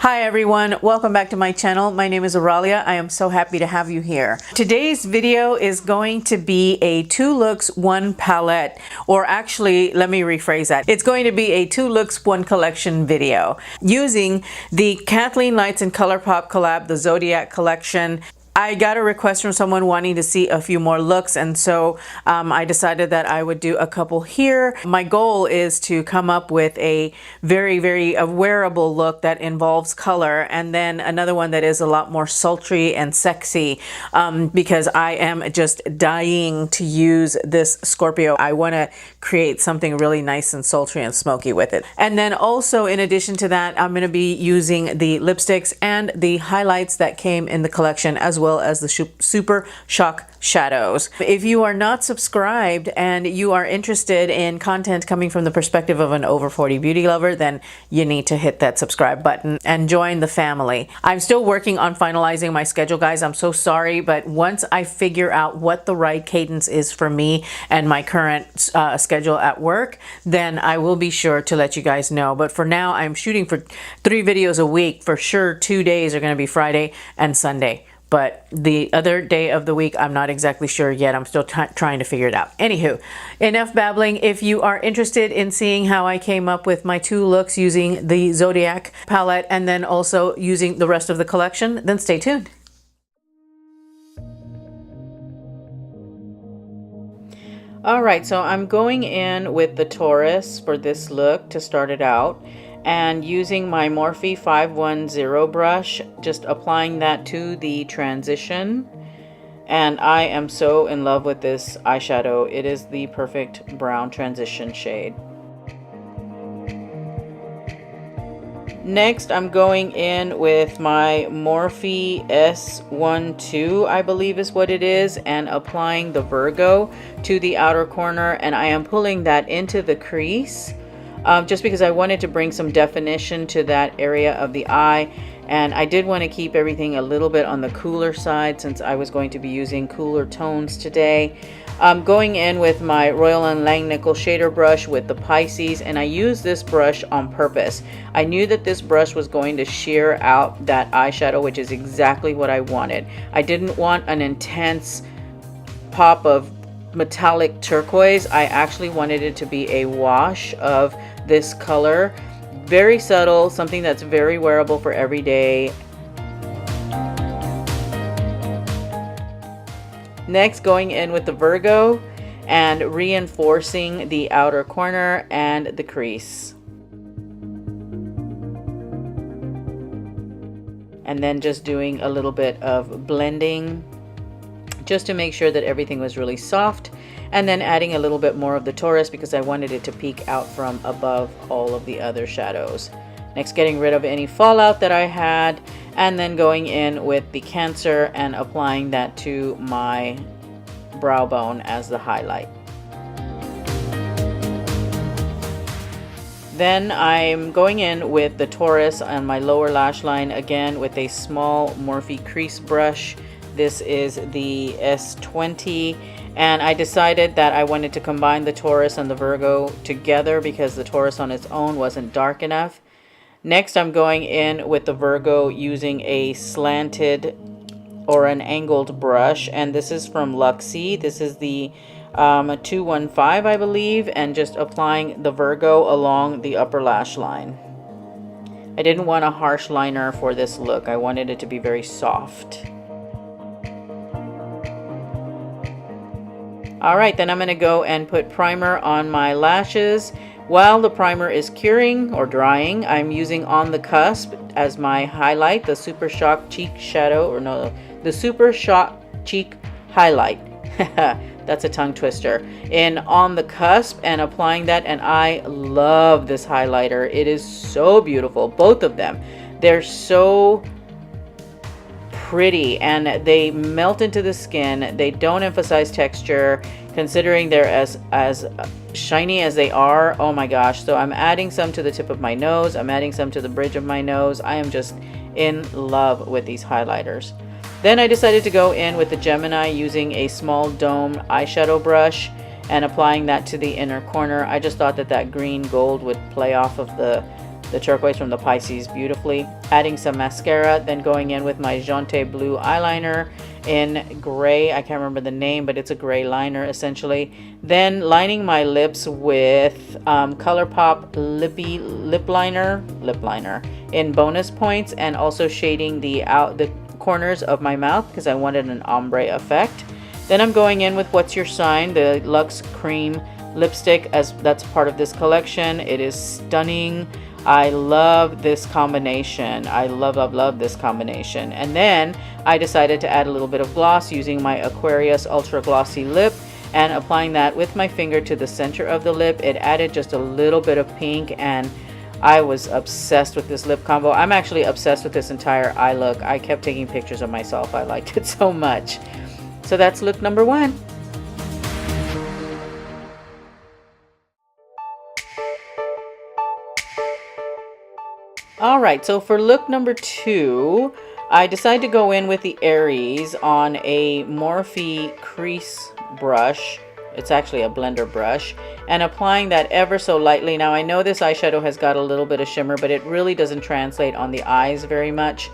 Hi everyone, welcome back to my channel. My name is Aurelia. I am so happy to have you here. Today's video is going to be a 2 looks 1 palette, or actually let me rephrase that. It's going to be a 2 looks 1 collection video using the Kathleen Lights and ColourPop collab, the Zodiac collection. I got a request from someone wanting to see a few more looks, and so I decided that I would do a couple here. My goal is to come up with a very wearable look that involves color, and then another one that is a lot more sultry and sexy, because I am just dying to use this Scorpio. I want to create something really nice and sultry and smoky with it. And then also, in addition to that, I'm going to be using the lipsticks and the highlights that came in the collection, as well as the Super Shock shadows. If you are not subscribed and you are interested in content coming from the perspective of an over 40 beauty lover, then you need to hit that subscribe button and join the family. I'm still working on finalizing my schedule, guys. I'm so sorry, but once I figure out what the right cadence is for me and my current schedule at work, then I will be sure to let you guys know. But for now, I'm shooting for 3 videos a week. For sure, 2 days are going to be Friday and Sunday. But the other day of the week, I'm not exactly sure yet. I'm still trying to figure it out. Anywho, enough babbling. If you are interested in seeing how I came up with my 2 looks using the Zodiac palette and then also using the rest of the collection, then stay tuned. All right, so I'm going in with the Taurus for this look to start it out, and using my Morphe 510 brush, just applying that to the transition. And I am so in love with this eyeshadow. It is the perfect brown transition shade. Next, I'm going in with my Morphe S12, I believe is what it is, and applying the Virgo to the outer corner, and I am pulling that into the crease. Just because I wanted to bring some definition to that area of the eye, and I did want to keep everything a little bit on the cooler side since I was going to be using cooler tones today. I'm going in with my Royal & Langnickel shader brush with the Pisces, and I use this brush on purpose. I knew that this brush was going to sheer out that eyeshadow, which is exactly what I wanted. I didn't want an intense pop of metallic turquoise. I actually wanted it to be a wash of this color, very subtle, something that's very wearable for every day. Next, going in with the Virgo and reinforcing the outer corner and the crease, and then just doing a little bit of blending just to make sure that everything was really soft, and then adding a little bit more of the Taurus because I wanted it to peek out from above all of the other shadows. Next, getting rid of any fallout that I had, and then going in with the Cancer and applying that to my brow bone as the highlight. Then I'm going in with the Taurus on my lower lash line, again with a small Morphe crease brush. This is the S20, and I decided that I wanted to combine the Taurus and the Virgo together because the Taurus on its own wasn't dark enough. Next, I'm going in with the Virgo using a slanted or an angled brush, and this is from Luxie. This is the 215, I believe, and just applying the Virgo along the upper lash line. I didn't want a harsh liner for this look. I wanted it to be very soft. Alright, then I'm going to go and put primer on my lashes. While the primer is curing or drying, I'm using On the Cusp as my highlight, the Super Shock Cheek Shadow, or no, the Super Shock Cheek Highlight. That's a tongue twister. In On the Cusp, and applying that, and I love this highlighter. It is so beautiful, both of them. They're so pretty and they melt into the skin. They don't emphasize texture, considering they're as shiny as they are. Oh my gosh. So I'm adding some to the tip of my nose. I'm adding some to the bridge of my nose. I am just in love with these highlighters. Then I decided to go in with the Gemini using a small dome eyeshadow brush and applying that to the inner corner. I just thought that that green gold would play off of the turquoise from the Pisces beautifully. adding some mascara, then going in with my Jante blue eyeliner in gray. I can't remember the name, but it's a gray liner essentially. Then lining my lips with ColourPop lip liner in bonus points, and also shading the corners of my mouth because I wanted an ombre effect. Then I'm going in with What's Your Sign, the Luxe Cream lipstick, as that's part of this collection. It is stunning. I love this combination. I love this combination. And then I decided to add a little bit of gloss using my Aquarius Ultra Glossy Lip and applying that with my finger to the center of the lip. It added just a little bit of pink, and I was obsessed with this lip combo. I'm actually obsessed with this entire eye look. I kept taking pictures of myself. I liked it so much. So that's look number 1. Alright, so for look number 2, I decided to go in with the Aries on a Morphe crease brush. It's actually a blender brush, and applying that ever so lightly. Now I know this eyeshadow has got a little bit of shimmer, but it really doesn't translate on the eyes very much.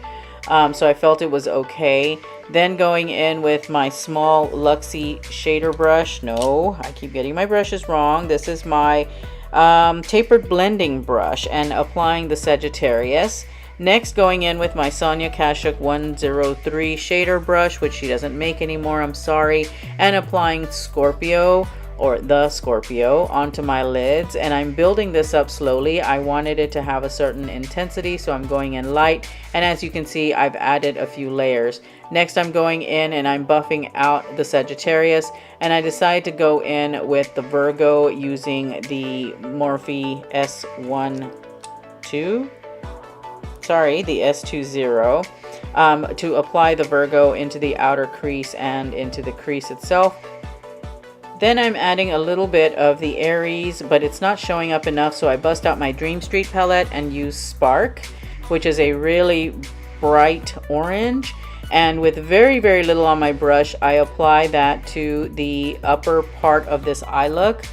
So I felt it was okay. Then going in with my small Luxie shader brush. No, I keep getting my brushes wrong. This is my tapered blending brush, and applying the Sagittarius. Next, going in with my Sonia Kashuk 103 shader brush, which she doesn't make anymore, I'm sorry, and applying Scorpio, or the Scorpio, onto my lids. And I'm building this up slowly. I wanted it to have a certain intensity, so I'm going in light, and as you can see, I've added a few layers. Next, I'm going in and I'm buffing out the Sagittarius, and I decided to go in with the Virgo using the Morphe the S20, to apply the Virgo into the outer crease and into the crease itself. Then I'm adding a little bit of the Aries, but it's not showing up enough, so I bust out my Dream Street palette and use Spark, which is a really bright orange. And with very little on my brush, I apply that to the upper part of this eye look,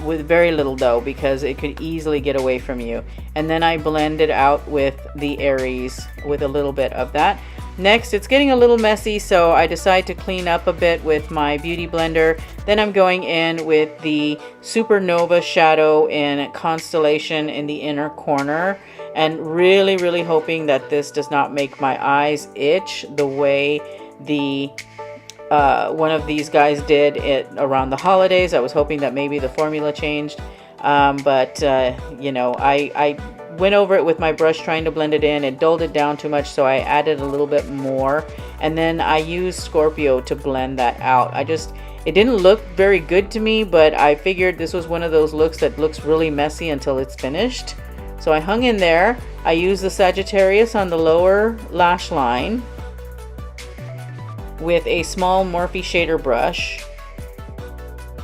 with very little though, because it could easily get away from you. And then I blend it out with the Aries with a little bit of that. Next, it's getting a little messy, so I decide to clean up a bit with my beauty blender. Then I'm going in with the Supernova shadow in Constellation in the inner corner, and really hoping that this does not make my eyes itch the way the one of these guys did it around the holidays. I was hoping that maybe the formula changed, but you know, I went over it with my brush trying to blend it in. It dulled it down too much, so I added a little bit more, and then I used Scorpio to blend that out. It didn't look very good to me, but I figured this was one of those looks that looks really messy until it's finished. So I hung in there. I used the Sagittarius on the lower lash line with a small Morphe shader brush,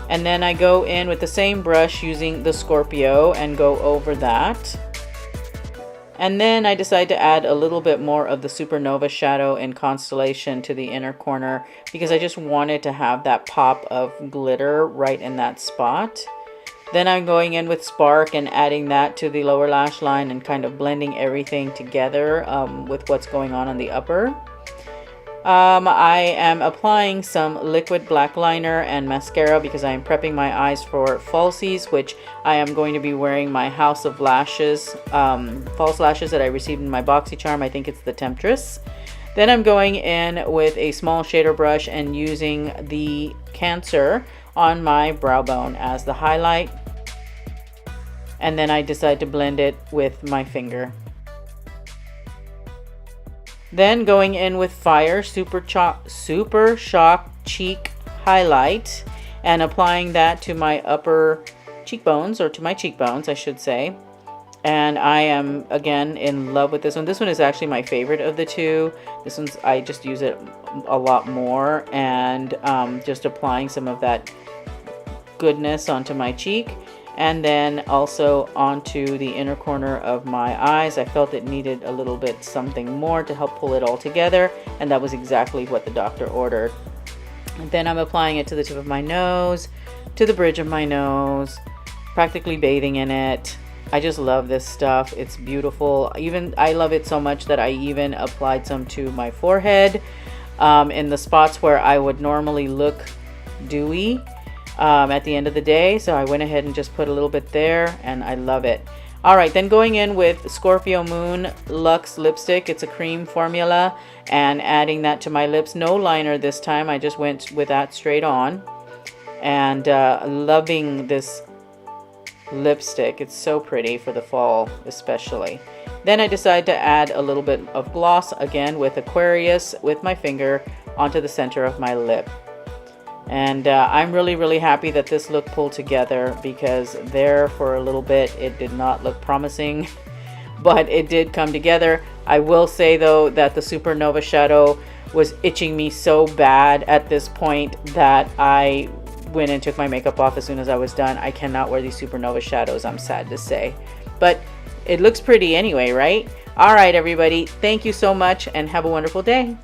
and then I go in with the same brush using the Scorpio and go over that. And then I decide to add a little bit more of the Supernova shadow in Constellation to the inner corner, because I just wanted to have that pop of glitter right in that spot. Then I'm going in with Spark and adding that to the lower lash line and kind of blending everything together with what's going on the upper. I am applying some liquid black liner and mascara because I am prepping my eyes for falsies, which I am going to be wearing my House of Lashes false lashes that I received in my BoxyCharm. I think it's the Temptress. Then I'm going in with a small shader brush and using the Cancer on my brow bone as the highlight, and then I decide to blend it with my finger. Then going in with Fire Super Shock Cheek Highlight and applying that to my upper cheekbones, or to my cheekbones I should say. And I am again in love with this one. This one is actually my favorite of the two. This one's, I just use it a lot more, and just applying some of that goodness onto my cheek, and then also onto the inner corner of my eyes. I felt it needed a little bit something more to help pull it all together, and that was exactly what the doctor ordered. And then I'm applying it to the tip of my nose, to the bridge of my nose, practically bathing in it. I just love this stuff. It's beautiful. I love it so much that I even applied some to my forehead in the spots where I would normally look dewy at the end of the day. So I went ahead and just put a little bit there, and I love it. All right, then going in with Scorpio Moon Luxe lipstick. It's a cream formula, and adding that to my lips. No liner this time. I just went with that straight on, and loving this lipstick. It's so pretty for the fall especially. Then I decided to add a little bit of gloss again with Aquarius with my finger onto the center of my lip. And I'm really happy that this look pulled together, because there for a little bit it did not look promising, but it did come together. I will say though that the Supernova shadow was itching me so bad at this point that I went and took my makeup off as soon as I was done. I cannot wear these Supernova shadows, I'm sad to say, but it looks pretty anyway, right? All right, everybody, thank you so much and have a wonderful day.